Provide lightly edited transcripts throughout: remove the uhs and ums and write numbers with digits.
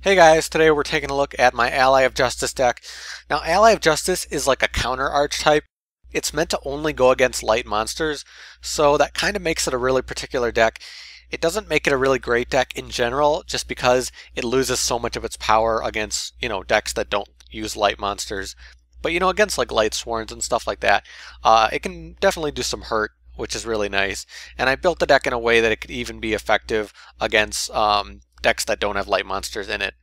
Hey guys, today we're taking a look at my Ally of Justice deck. Now Ally of Justice is like a counter archetype. It's meant to only go against light monsters, so that kind of makes it a really particular deck. It doesn't make it a really great deck in general, just because it loses so much of its power against, decks that don't use light monsters. But against like light swarms and stuff like that, it can definitely do some hurt, which is really nice. And I built the deck in a way that it could even be effective against decks that don't have light monsters in it.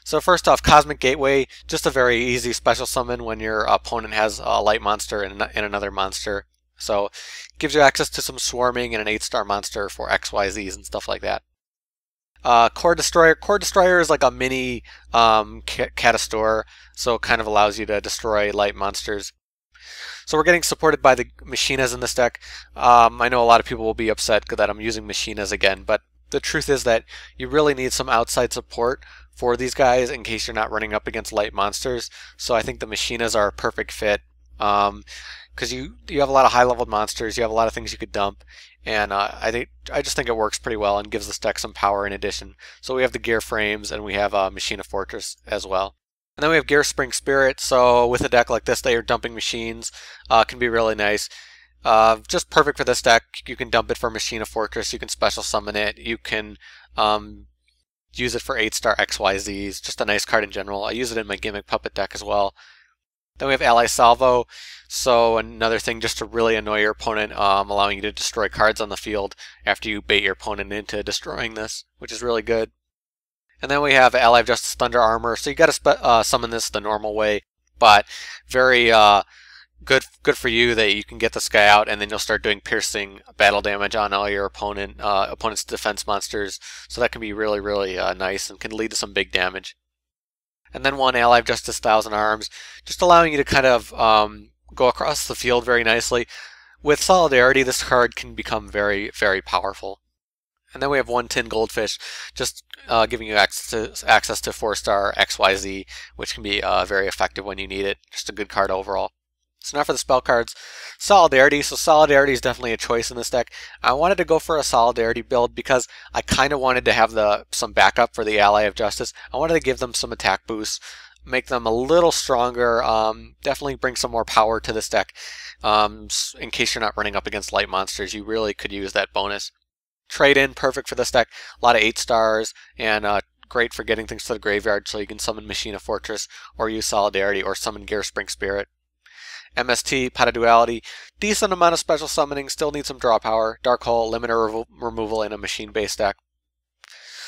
So first off, Cosmic Gateway, just a very easy special summon when your opponent has a light monster and another monster. So it gives you access to some swarming and an 8-star monster for XYZs and stuff like that. Core Destroyer. Core Destroyer is like a mini Catastor, so it kind of allows you to destroy light monsters. So we're getting supported by the Machinas in this deck. I know a lot of people will be upset that I'm using Machinas again, but the truth is that you really need some outside support for these guys in case you're not running up against light monsters. So I think the Machinas are a perfect fit because you have a lot of high-level monsters, you have a lot of things you could dump, and I just think it works pretty well and gives this deck some power in addition. So we have the Gearframes and we have Machina Fortres as well. And then we have Gearspring Spirit, so with a deck like this that you're dumping machines, can be really nice. Just perfect for this deck. You can dump it for Machina Fortress, you can special summon it, you can use it for 8-star XYZs, just a nice card in general. I use it in my Gimmick Puppet deck as well. Then we have Ally Salvo, so another thing just to really annoy your opponent, allowing you to destroy cards on the field after you bait your opponent into destroying this, which is really good. And then we have Ally of Justice Thunder Armor, so you got to summon this the normal way, but very good for you that you can get this guy out and then you'll start doing piercing battle damage on all your opponent's defense monsters, so that can be really nice and can lead to some big damage. And then one Ally of Justice Thousand Arms, just allowing you to kind of go across the field very nicely. With Solidarity, this card can become very powerful. And then we have one Tin Goldfish, just giving you access to 4-star XYZ, which can be very effective when you need it. Just a good card overall. So now for the spell cards. Solidarity. So Solidarity is definitely a choice in this deck. I wanted to go for a Solidarity build because I kind of wanted to have some backup for the Ally of Justice. I wanted to give them some attack boosts, make them a little stronger, definitely bring some more power to this deck. In case you're not running up against light monsters, you really could use that bonus. Trade in, perfect for this deck. A lot of 8-stars and great for getting things to the graveyard, so you can summon Machina Fortress or use Solidarity or summon Gearspring Spirit. MST, Pot of Duality, decent amount of special summoning, still need some draw power. Dark Hole, limiter removal in a machine-based deck.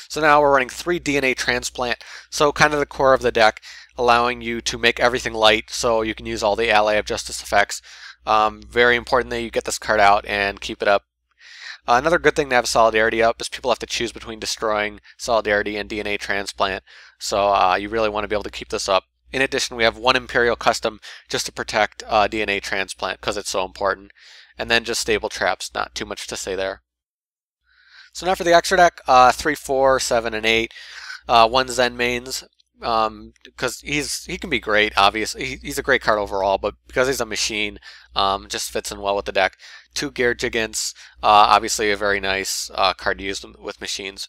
So now we're running 3 DNA Transplant, so kind of the core of the deck, allowing you to make everything light so you can use all the Ally of Justice effects. Very important that you get this card out and keep it up. Another good thing to have Solidarity up is people have to choose between destroying Solidarity and DNA Transplant, so you really want to be able to keep this up. In addition, we have one Imperial Custom just to protect DNA Transplant because it's so important. And then just stable traps, not too much to say there. So now for the extra deck, 3, 4, 7, and 8. One Zenmaines, because he can be great, obviously. He's a great card overall, but because he's a machine, just fits in well with the deck. 2 Gear Gigants, obviously a very nice card to use with machines.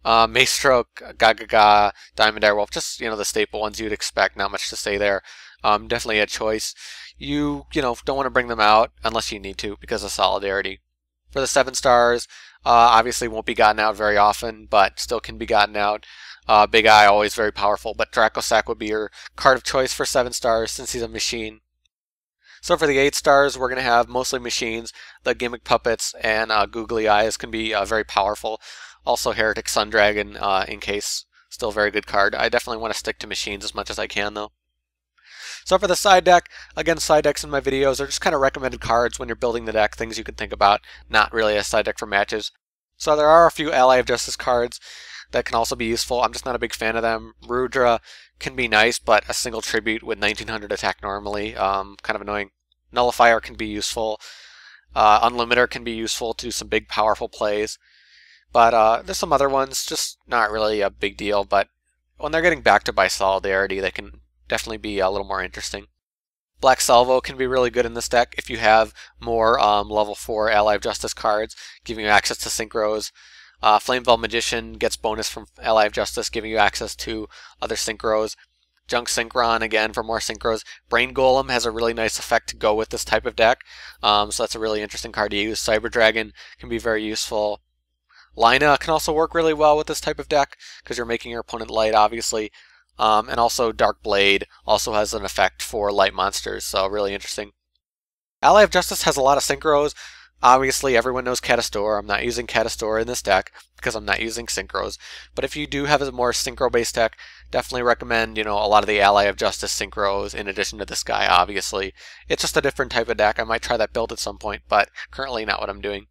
Maestroke, Gagaga, Diamond Wolf, just the staple ones you'd expect. Not much to say there. Definitely a choice. You don't want to bring them out unless you need to because of Solidarity. For the 7-stars, obviously won't be gotten out very often, but still can be gotten out. Big Eye, always very powerful, but Dracossack would be your card of choice for 7-stars since he's a machine. So for the 8-stars, we're going to have mostly machines. The Gimmick Puppets and Googly-Eyes can be very powerful. Also Hieratic Sun Dragon in case. Still a very good card. I definitely want to stick to machines as much as I can though. So for the side deck, again, side decks in my videos are just kind of recommended cards when you're building the deck, things you can think about, not really a side deck for matches. So there are a few Ally of Justice cards that can also be useful. I'm just not a big fan of them. Rudra can be nice, but a single tribute with 1900 attack normally, kind of annoying. Nullifier can be useful. Unlimiter can be useful to some big powerful plays. But there's some other ones, just not really a big deal, but when they're getting backed up by Solidarity, they can definitely be a little more interesting. Black Salvo can be really good in this deck if you have more level 4 Ally of Justice cards, giving you access to synchros. Flamebell Magician gets bonus from Ally of Justice, giving you access to other synchros. Junk Synchron again for more synchros. Brain Golem has a really nice effect to go with this type of deck, so that's a really interesting card to use. Cyber Dragon can be very useful. Lina can also work really well with this type of deck because you're making your opponent light, obviously. And also Dark Blade also has an effect for light monsters, so really interesting. Ally of Justice has a lot of synchros. Obviously, everyone knows Catastor. I'm not using Catastor in this deck because I'm not using synchros. But if you do have a more synchro-based deck, definitely recommend, a lot of the Ally of Justice synchros in addition to this guy, obviously. It's just a different type of deck. I might try that build at some point, but currently not what I'm doing.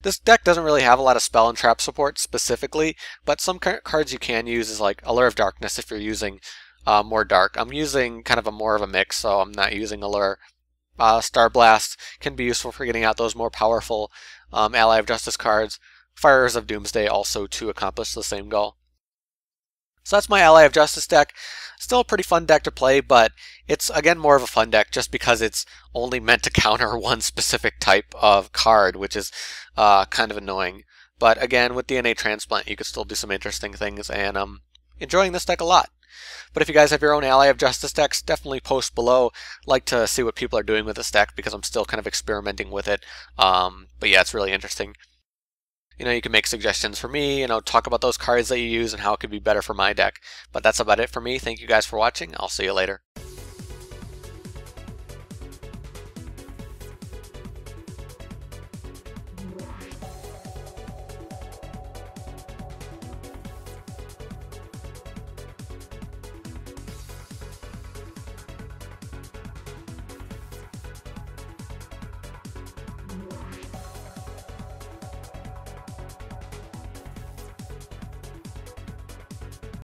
This deck doesn't really have a lot of spell and trap support specifically, but some cards you can use is like Allure of Darkness if you're using more dark. I'm using kind of more of a mix, so I'm not using Allure. Star Blast can be useful for getting out those more powerful Ally of Justice cards. Firers of Doomsday also to accomplish the same goal. So that's my Ally of Justice deck. Still a pretty fun deck to play, but it's again more of a fun deck just because it's only meant to counter one specific type of card, which is kind of annoying. But again, with DNA Transplant, you could still do some interesting things, and I'm enjoying this deck a lot. But if you guys have your own Ally of Justice decks, definitely post below. I'd like to see what people are doing with this deck because I'm still kind of experimenting with it. But yeah, it's really interesting. You can make suggestions for me, talk about those cards that you use and how it could be better for my deck. But that's about it for me. Thank you guys for watching. I'll see you later.